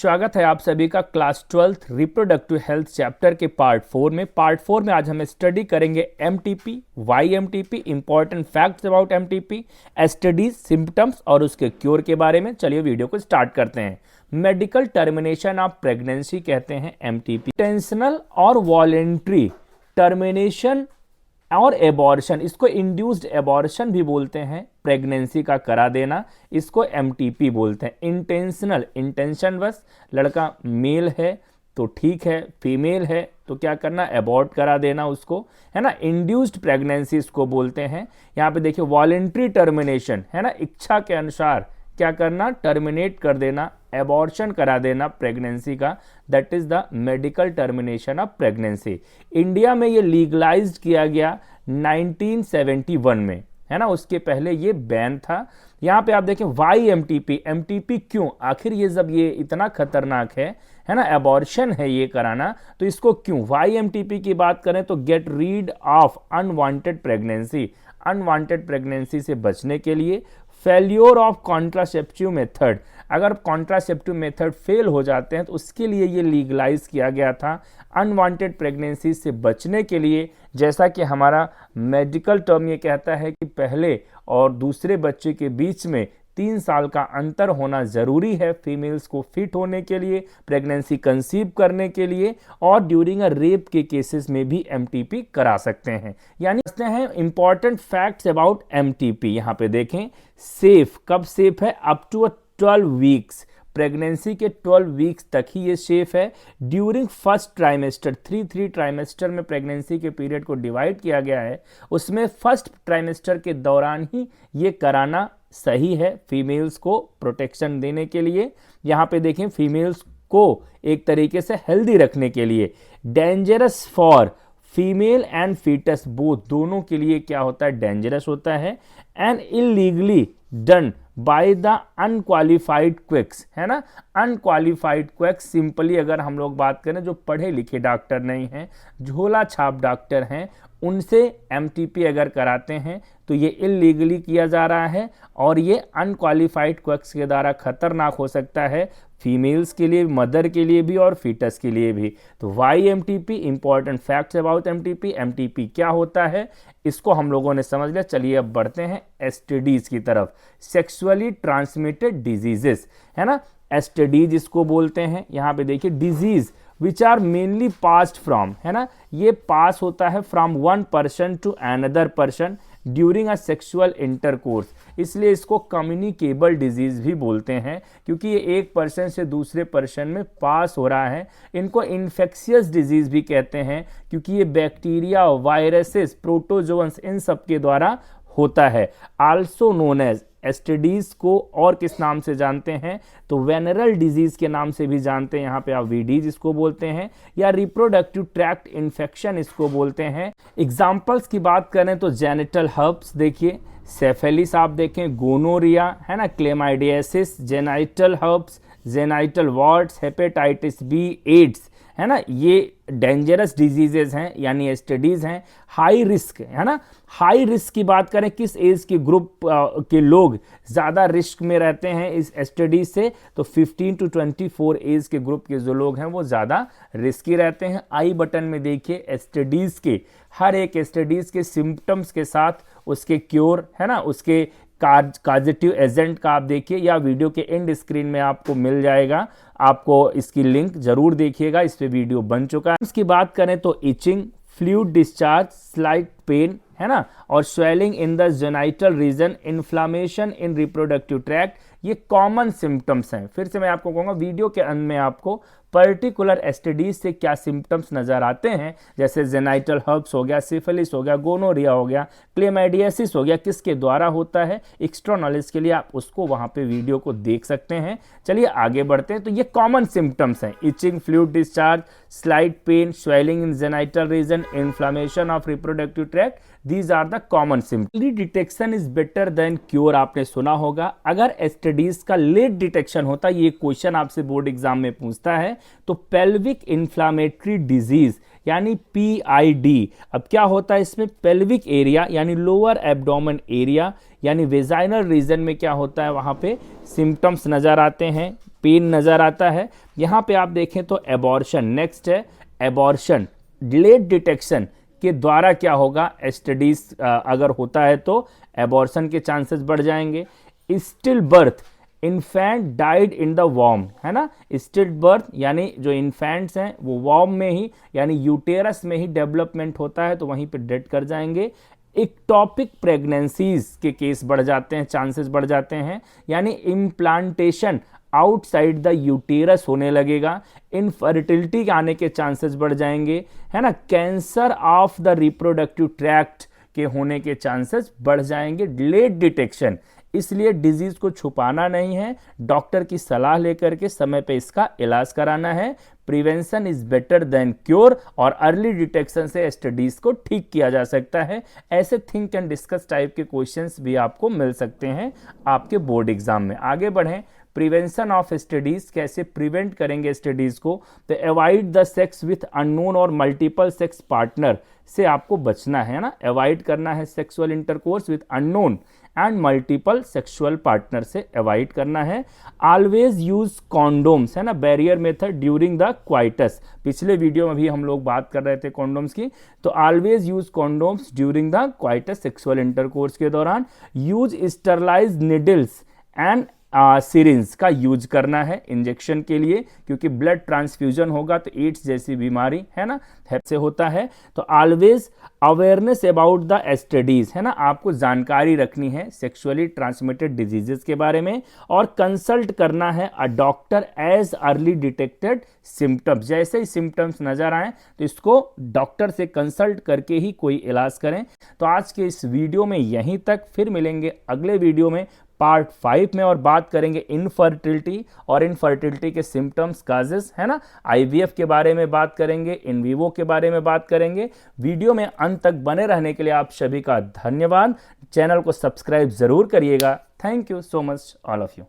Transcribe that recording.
स्वागत है आप सभी का class 12th reproductive health chapter के पार्ट 4 में। पार्ट 4 में आज हम स्टडी करेंगे MTP, why MTP, important facts about MTP, STDs, symptoms और उसके क्योर के बारे में। चलिए वीडियो को स्टार्ट करते हैं। मेडिकल टर्मिनेशन ऑफ प्रेगनेंसी कहते हैं एमटीपी। इंटेंशनल और वॉलेंट्री टर्मिनेशन और एबॉर्शन, इसको इंड्यूस्ड एबॉर्शन भी बोलते हैं। प्रेगनेंसी का करा देना, इसको एमटीपी बोलते हैं। इंटेंशनल, इंटेंशन बस, लड़का मेल है तो ठीक है, फीमेल है तो क्या करना, एबॉर्ट करा देना उसको, है ना। इंड्यूस्ड प्रेगनेंसी इसको बोलते हैं। यहाँ पे देखिए वॉलेंट्री टर्मिनेशन, है ना, इच्छा के अनुसार क्या करना, टर्मिनेट कर देना, एबॉर्शन करा देना प्रेगनेंसी का, that is the medical termination of pregnancy. India में ये लीगलाइज्ड किया गया 1971 में, है ना, उसके पहले ये बैन था। यहाँ पे आप देखें वाई एमटीपी, एमटीपी क्यों, आखिर ये जब ये इतना खतरनाक है ना, एबॉर्शन है ये कराना, तो इसको क्यों, वाई एमटीपी की बात करें तो get rid of unwanted pregnancy, unwanted pregnancy से बचने के लिए। फेल्योर ऑफ कॉन्ट्रासेप्टिव मेथड, अगर कॉन्ट्रासेप्टिव मेथड फेल हो जाते हैं तो उसके लिए ये लीगलाइज किया गया था। अनवांटेड प्रेगनेंसी से बचने के लिए, जैसा कि हमारा मेडिकल टर्म ये कहता है कि पहले और दूसरे बच्चे के बीच में 3 साल का अंतर होना ज़रूरी है फीमेल्स को फिट होने के लिए, प्रेगनेंसी कंसीव करने के लिए, और ड्यूरिंग अ रेप के केसेस में भी एमटीपी करा सकते हैं। यानी हैं इंपॉर्टेंट फैक्ट्स अबाउट एमटीपी। यहाँ पे देखें सेफ, कब सेफ है, अप टू 12 वीक्स, प्रेगनेंसी के 12 वीक्स तक ही ये सेफ है। ड्यूरिंग फर्स्ट ट्राइमेस्टर, 3 ट्राइमेस्टर में प्रेगनेंसी के पीरियड को डिवाइड किया गया है, उसमें फर्स्ट ट्राइमेस्टर के दौरान ही ये कराना सही है फीमेल्स को प्रोटेक्शन देने के लिए। यहाँ पे देखें फीमेल्स को एक तरीके से हेल्दी रखने के लिए। Dangerous for female and foetus both, दोनों के लिए क्या होता है, डेंजरस होता है। And illegally done by the unqualified quacks, है ना, अनक्वालिफाइड क्विक्स सिंपली अगर हम लोग बात करें जो पढ़े लिखे डॉक्टर नहीं हैं, झोला छाप डॉक्टर हैं, उनसे एमटीपी अगर कराते हैं तो ये इलीगली किया जा रहा है और ये अनक्वालिफाइड क्विक्स के द्वारा खतरनाक हो सकता है फीमेल्स के लिए, मदर के लिए भी और फीटस के लिए भी। तो why MTP, important facts about MTP, MTP क्या होता है इसको हम लोगों ने समझ लिया। चलिए अब बढ़ते हैं एसटीडीज की तरफ। सेक्सुअली ट्रांसमिटेड डिजीजेस, है ना, एसटीडीज इसको बोलते हैं। यहाँ पे देखिए disease which are mainly passed from, है ना, ये पास होता है from one person to another person during a sexual intercourse, इसलिए इसको कम्युनिकेबल डिजीज भी बोलते हैं क्योंकि ये एक पर्सन से दूसरे पर्सन में पास हो रहा है। इनको इन्फेक्शियस डिजीज भी कहते हैं क्योंकि ये बैक्टीरिया, वायरसेस, प्रोटोजोअन्स, इन सब के द्वारा होता है। आल्सो नोन एज, एसटीडीज को और किस नाम से जानते हैं तो वेनरल डिजीज के नाम से भी जानते हैं। यहाँ पे आप वीडीज इसको बोलते हैं या रिप्रोडक्टिव ट्रैक्ट इन्फेक्शन इसको बोलते हैं। एग्जाम्पल्स की बात करें तो जेनिटल हर्ब्स देखिए, सेफेलिस आप देखें, गोनोरिया, है ना, chlamydiasis, genital herpes, genital warts, hepatitis B, AIDS, है ना, ये डेंजरस डिजीजेज हैं यानी एसटीडीज हैं। हाई रिस्क, है ना, हाई रिस्क की बात करें किस एज के ग्रुप के लोग ज़्यादा रिस्क में रहते हैं इस एसटीडीज से, तो 15 to 24 एज के ग्रुप के जो लोग हैं वो ज़्यादा रिस्की रहते हैं। आई बटन में देखिए एसटीडीज के, हर एक एसटीडीज के सिम्टम्स के साथ उसके क्योर, है ना, उसके काजेटिव एजेंट का आप देखिए या वीडियो के एंड स्क्रीन में आपको मिल जाएगा, आपको इसकी लिंक जरूर देखिएगा, इस पे वीडियो बन चुका है। इसकी बात करें तो itching, fluid discharge, slight pain, है ना, और swelling in the genital region, inflammation in reproductive tract, ये कॉमन सिम्टम्स हैं। फिर से मैं आपको कहूँगा वीडियो के अंत में आपको पर्टिकुलर एसटीडीज से क्या सिम्टम्स नजर आते हैं, जैसे जेनाइटल हर्ब्स हो गया, सिफिलिस हो गया, गोनोरिया हो गया, क्लेमाइडियासिस हो गया, किसके द्वारा होता है, एक्स्ट्रा नॉलेज के लिए आप उसको वहां पे वीडियो को देख सकते हैं। चलिए आगे बढ़ते हैं। तो ये कॉमन सिम्टम्स हैं, itching, fluid discharge, slight pain, swelling in genital region, inflammation of reproductive tract, these are the common symptoms. Detection is better than cure, आपने सुना होगा। अगर एसटीडीज का लेट डिटेक्शन होता, ये क्वेश्चन आपसे बोर्ड एग्जाम में पूछता है, तो पेल्विक इन्फ्लामेटरी डिजीज यानी पीआईडी, अब क्या होता है इसमें, पेल्विक एरिया यानी लोअर एब्डोमेन एरिया यानी वेजाइनल रीजन में क्या होता है, वहां पे सिम्टम्स नजर आते हैं, पेन नज़र आता है। यहाँ पे आप देखें तो एबॉर्शन नेक्स्ट है, एबॉर्शन लेट डिटेक्शन के द्वारा क्या होगा, एसटीडीज अगर होता है तो एबॉर्शन के चांसेस बढ़ जाएंगे। Still birth, infant died in the वॉर्म, है ना, स्टिल बर्थ यानी जो इन्फेंट्स हैं वो वॉर्म में ही यानी यूटेरस में ही डेवलपमेंट होता है तो वहीं पे डेड कर जाएंगे। इक्टॉपिक प्रेगनेंसीज के केस बढ़ जाते हैं, चांसेस बढ़ जाते हैं, यानी इम्प्लांटेशन आउटसाइड द यूटेरस होने लगेगा, इनफर्टिलिटी आने के चांसेस बढ़ जाएंगे, है ना, cancer of the reproductive tract के होने के चांसेस बढ़ जाएंगे। लेट डिटेक्शन, इसलिए डिजीज को छुपाना नहीं है, डॉक्टर की सलाह लेकर के समय पे इसका इलाज कराना है। Prevention is better than cure, और अर्ली डिटेक्शन से एसटीडीज को ठीक किया जा सकता है। ऐसे थिंक एंड डिस्कस टाइप के क्वेश्चंस भी आपको मिल सकते हैं आपके बोर्ड एग्जाम में। आगे बढ़ें, प्रिवेंशन ऑफ एसटीडीज, कैसे प्रिवेंट करेंगे एसटीडीज को, तो avoid the sex with unknown और मल्टीपल सेक्स पार्टनर से आपको बचना है ना, अवॉइड करना है sexual intercourse with unknown and multiple sexual partner से अवॉइड करना है। ऑलवेज यूज कॉन्डोम्स, है ना, barrier method during the coitus, पिछले वीडियो में भी हम लोग बात कर रहे थे कॉन्डोम्स की, तो always use condoms during the coitus, sexual intercourse के दौरान। Use sterilise needles and syringe का यूज करना है इंजेक्शन के लिए, क्योंकि ब्लड ट्रांसफ्यूजन होगा तो एड्स जैसी बीमारी, है ना, से होता है। तो always awareness about the STDs, है ना, आपको जानकारी रखनी है सेक्सुअली ट्रांसमिटेड डिजीजेस के बारे में, और कंसल्ट करना है a doctor as early detected symptoms, जैसे ही सिम्टम्स नजर आए तो इसको डॉक्टर से कंसल्ट करके ही कोई इलाज करें। तो आज के इस वीडियो में यहीं तक, फिर मिलेंगे अगले वीडियो में पार्ट 5 में और बात करेंगे इनफर्टिलिटी और इनफर्टिलिटी के सिम्टम्स, काजेस, है ना, आईवीएफ के बारे में बात करेंगे, इन विवो के बारे में बात करेंगे। वीडियो में अंत तक बने रहने के लिए आप सभी का धन्यवाद। चैनल को सब्सक्राइब जरूर करिएगा। Thank you so much all of you.